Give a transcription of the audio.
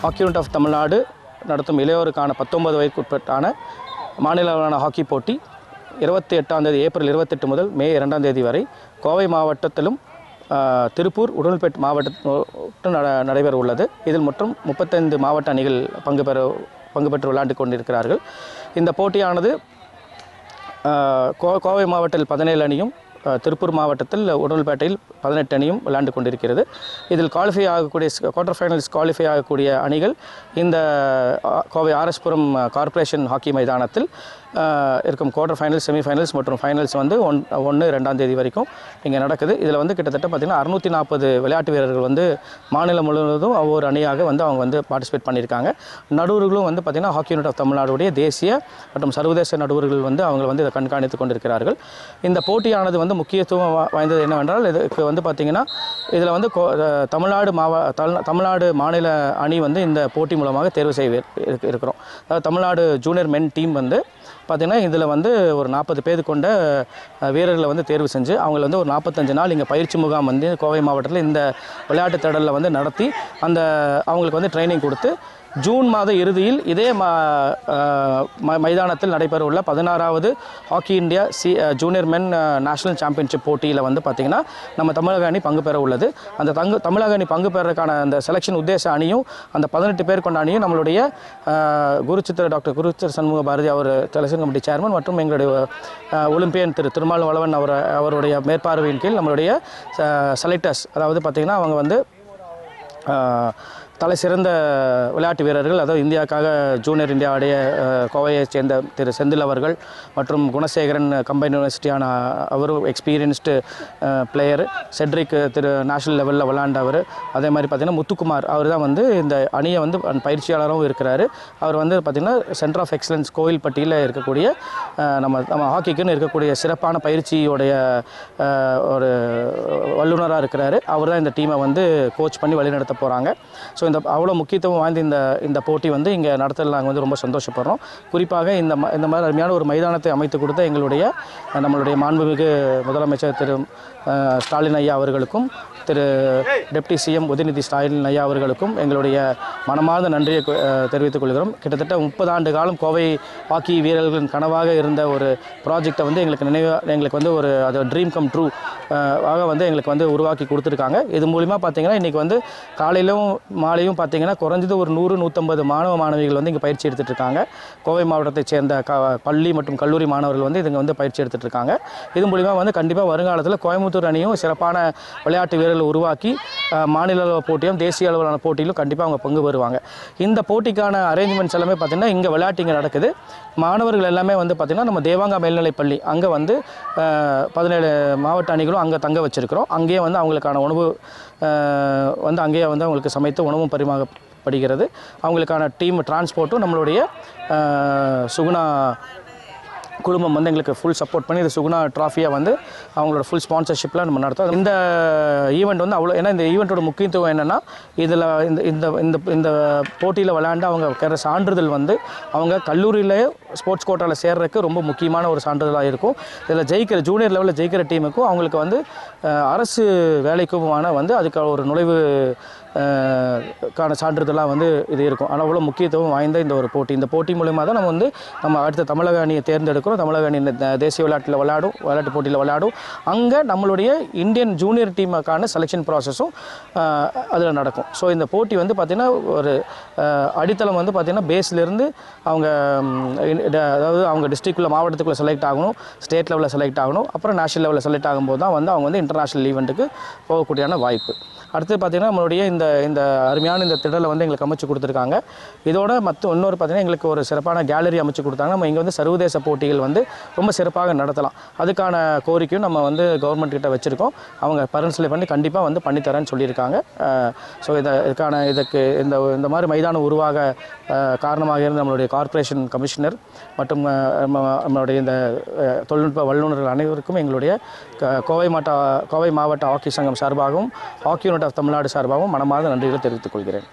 Hockey unit of Tamil Nadu நடத்தும் இளையோருக்கான 19 வயதுக்குட்பட்டான மாநில அளவிலான ஹாக்கி போட்டி 28ஆம் தேதி ஏப்ரல் 28 முதல் மே 2ஆம் தேதி வரை கோவை மாவட்டத்திலும் திருப்பூர் உடுமல்பேட் மாவட்டத்தில் நடைபெற உள்ளது. இதில் மொத்தம் 35 மாவட்ட அணிகள் பங்கு பெற்று விளையாண்டு கொண்டிருக்கிறார்கள். இந்த போட்டியானது கோவை மாவட்டத்தில் 17 அணியும் திருப்பூர் மாவட்டத்தில் உடுமல்பேட்டையில் 18 அணியும் விளையாண்டு கொண்டிருக்கிறது. இதில் குவாலிஃபை ஆகக்கூடிய குவார்ட்டர் ஃபைனல்ஸ் குவாலிஃபை ஆகக்கூடிய அணிகள் இந்த கோவை ஆர்எஸ்புரம் கார்ப்பரேஷன் ஹாக்கி மைதானத்தில் இருக்கும் குவார்ட்டர் ஃபைனல்ஸ், செமிஃபைனல்ஸ் மற்றும் ஃபைனல்ஸ் வந்து 1-2ஆம் தேதி வரைக்கும் இங்கே நடக்குது. இதில் வந்து கிட்டத்தட்ட பார்த்திங்கன்னா 640 விளையாட்டு வீரர்கள் வந்து மாநிலம் முழுவதும் ஒவ்வொரு அணியாக வந்து அவங்க வந்து பார்ட்டிசிபேட் பண்ணியிருக்காங்க. நடுவர்களும் வந்து பார்த்திங்கன்னா ஹாக்கி யூனிட் ஆஃப் தமிழ்நாடுடைய தேசிய மற்றும் சர்வதேச நடுவர்கள் வந்து அவங்க வந்து இதை கண்காணித்து கொண்டிருக்கிறார்கள். இந்த போட்டியானது வந்து முக்கியத்துவம் வாய்ந்தது என்னவென்றால், இதுக்கு வந்து பார்த்திங்கன்னா இதில் வந்து தமிழ்நாடு மாநில அணி வந்து இந்த போட்டி மூலமாக தேர்வு செய்ய இருக்கிறோம். அதாவது தமிழ்நாடு ஜூனியர் மென் டீம் வந்து பார்த்திங்கன்னா இதில் வந்து ஒரு 40 பேர் கொண்ட வீரர்களை வந்து தேர்வு செஞ்சு அவங்களை வந்து ஒரு 45 நாள் இங்கே பயிற்சி முகாம் வந்து கோவை மாவட்டத்தில் இந்த விளையாட்டு திடலில் வந்து நடத்தி அவங்களுக்கு வந்து ட்ரைனிங் கொடுத்து ஜூன் மாத இறுதியில் இதே மைதானத்தில் நடைபெற உள்ள 16வது ஹாக்கி இந்தியா ஜூனியர் மென் நேஷனல் சாம்பியன்ஷிப் போட்டியில் வந்து பார்த்திங்கன்னா நம்ம தமிழக அணி பங்கு பெற உள்ளது. அந்த தமிழக அணி பங்கு பெறதுக்கான அந்த செலெக்ஷன் உத்தேச அணியும் அந்த 18 பேர் கொண்ட அணியும் நம்மளுடைய டாக்டர் குருச்சித்திர சண்முக பாரதி அவர் செலெக்ஷன் கமிட்டி சேர்மன் மற்றும் எங்களுடைய ஒலிம்பியன் திருமாவளவன் அவருடைய மேற்பார்வையின் கீழ் நம்மளுடைய செலக்டர்ஸ், அதாவது பார்த்திங்கன்னா அவங்க வந்து தலை சிறந்த விளையாட்டு வீரர்கள், அதாவது இந்தியாவுக்காக ஜூனியர் இந்தியாவுடைய கோவையைச் சேர்ந்த திரு செந்தில் அவர்கள் மற்றும் குணசேகரன் கம்பைன் யூனிவர்சிட்டியான அவரும் எக்ஸ்பீரியன்ஸ்டு பிளேயர், செட்ரிக் நேஷனல் லெவலில் விளையாண்டவர், அதே மாதிரி பார்த்திங்கன்னா முத்துக்குமார் அவர் தான் வந்து இந்த அணியை வந்து பயிற்சியாளரும் இருக்கிறார். அவர் வந்து பார்த்திங்கன்னா சென்டர் ஆஃப் எக்ஸலன்ஸ் கோவில்பட்டியில் இருக்கக்கூடிய நம்ம ஹாக்கிக்குன்னு இருக்கக்கூடிய சிறப்பான பயிற்சியோடைய ஒரு வல்லுநராக இருக்கிறார். அவர் தான் இந்த டீமை வந்து கோச் பண்ணி வழிநடத்த போகிறாங்க. ஸோ அவ்வளோ முக்கியத்துவம் வாய்ந்த இந்த போட்டி வந்து இங்கே நடத்தல நாங்கள் வந்து ரொம்ப சந்தோஷப்படுறோம். குறிப்பாக இந்த மாதிரி அருமையான ஒரு மைதானத்தை அமைத்து கொடுத்த நம்மளுடைய மாண்புமிகு முதலமைச்சர் திரு ஸ்டாலின் ஐயா அவர்களுக்கும் திரு டெப்டி சிஎம் உதயநிதி ஸ்டாலின் ஐயா அவர்களுக்கும் எங்களுடைய மனமார்ந்த நன்றியை தெரிவித்துக் கொள்கிறோம். கிட்டத்தட்ட 30 ஆண்டு காலம் கோவை ஹாக்கி வீரர்களின் கனவாக இருந்த ஒரு ப்ராஜெக்டை வந்து எங்களுக்கு வந்து அது ட்ரீம் கம் ட்ரூ ஆக வந்து எங்களுக்கு வந்து உருவாக்கி கொடுத்துருக்காங்க. இது மூலிமா பார்த்திங்கன்னா இன்றைக்கி வந்து காலையிலும் மாலையும் பார்த்திங்கன்னா குறைஞ்சது ஒரு 100-150 மாணவிகள் வந்து இங்கே பயிற்சி எடுத்துகிட்டு இருக்காங்க. கோவை மாவட்டத்தைச் சேர்ந்த பள்ளி மற்றும் கல்லூரி மாணவர்கள் வந்து இதுங்க வந்து பயிற்சி எடுத்துகிட்டு இருக்காங்க. இது மூலிமா வந்து கண்டிப்பாக வருங்காலத்தில் கோயம்புத்தூர் அணியும் சிறப்பான விளையாட்டு வீரர்கள் உருவாக்கி மாநில அளவு போட்டியும் தேசிய அளவிலான போட்டியிலும் கண்டிப்பாக அவங்க பங்கு பெறுவாங்க. இந்த போட்டிக்கான அரேஞ்ச்மெண்ட்ஸ் எல்லாமே பார்த்திங்கன்னா இங்கே விளையாட்டு இங்கே நடக்குது. மாணவர்கள் எல்லாமே வந்து பார்த்திங்கன்னா நம்ம தேவாங்கா மேல்நிலைப்பள்ளி அங்கே வந்து 17 மாவட்ட அணிகளும் அங்கே தங்க வச்சுருக்கிறோம். அங்கேயே வந்து அவங்களுக்கான உணவு வந்து அங்கேயே வந்து அவங்களுக்கு சமைத்து உணவும் பரிமாறப்படுகிறது. அவங்களுக்கான டீம் டிரான்ஸ்போர்ட்டும் நம்மளுடைய சுகுணா குழுமம் வந்து எங்களுக்கு ஃபுல் சப்போர்ட் பண்ணி இது சுகுணா ட்ராஃபியாக வந்து அவங்களோட ஃபுல் ஸ்பான்சர்ஷிப்பில் நம்ம நடத்தோம். இந்த ஈவெண்ட் வந்து அவ்வளோ, ஏன்னா இந்த ஈவெண்ட்டோட முக்கியத்துவம் என்னென்னா இதில் இந்த போட்டியில் விளையாண்டு அவங்க கிடைக்கிற சான்றிதழ் வந்து அவங்க கல்லூரியிலே ஸ்போர்ட்ஸ் கோட்டாவில் சேர்றதுக்கு ரொம்ப முக்கியமான ஒரு சான்றிதழாக இருக்கும். இதில் ஜூனியர் லெவலில் ஜெயிக்கிற டீமுக்கும் அவங்களுக்கு வந்து அரசு வேலைக்குமான வந்து அதுக்கு ஒரு நுழைவு சான்றிதழாக வந்து இது இருக்கும். ஆனால் அவ்வளோ முக்கியத்துவம் வாய்ந்த இந்த போட்டி மூலமாக தான் நம்ம அடுத்த தமிழக அணியை தேர்ந்தெடுக்கிறோம். தமிழக அணி தேசிய விளையாட்டு போட்டியில் விளையாடும். அங்கே நம்மளுடைய இந்தியன் ஜூனியர் டீமுக்கான செலெக்ஷன் ப்ராசஸும் அதில் நடக்கும். ஸோ இந்த போட்டி வந்து பார்த்திங்கன்னா ஒரு அடித்தளம் வந்து பார்த்திங்கன்னா பேஸ்லேருந்து அதாவது அவங்க டிஸ்ட்ரிக்டில் மாவட்டத்துக்குள்ளே செலக்ட் ஆகணும், ஸ்டேட் லெவலில் செலக்ட் ஆகணும், அப்புறம் நேஷனல் லெவலில் செலக்ட் ஆகும்போது தான் வந்து அவங்க வந்து இன்டர்நேஷ்னல் ஈவெண்ட்டுக்கு போகக்கூடியான வாய்ப்பு. அடுத்து பார்த்திங்கன்னா நம்மளுடைய இந்த அருமையான இந்த திடலை வந்து எங்களுக்கு அமைச்சு கொடுத்துருக்காங்க. இதோட இன்னொரு பார்த்திங்கன்னா எங்களுக்கு ஒரு சிறப்பான கேலரி அமைச்சு கொடுத்தாங்க. நம்ம இங்கே வந்து சர்வதேச போட்டிகள் வந்து ரொம்ப சிறப்பாக நடத்தலாம். அதுக்கான கோரிக்கையும் நம்ம வந்து கவர்மெண்ட் கிட்ட வச்சுருக்கோம். அவங்க பரிசீலனை பண்ணி கண்டிப்பாக வந்து பண்ணித்தரேன்னு சொல்லியிருக்காங்க. ஸோ இதுக்கு இந்த மாதிரி மைதானம் உருவாக காரணமாக இருந்த நம்மளுடைய கார்ப்பரேஷன் கமிஷனர் மற்றும் நம்மளுடைய இந்த தொழில்நுட்ப வல்லுநர்கள் அனைவருக்கும் எங்களுடைய கோவை மாவட்ட ஹாக்கி சங்கம் சார்பாகவும் ஹாக்கி யூனிட் ஆஃப் தமிழ்நாடு சார்பாகவும் மனமார்ந்த நன்றிகளை தெரிவித்துக் கொள்கிறேன்.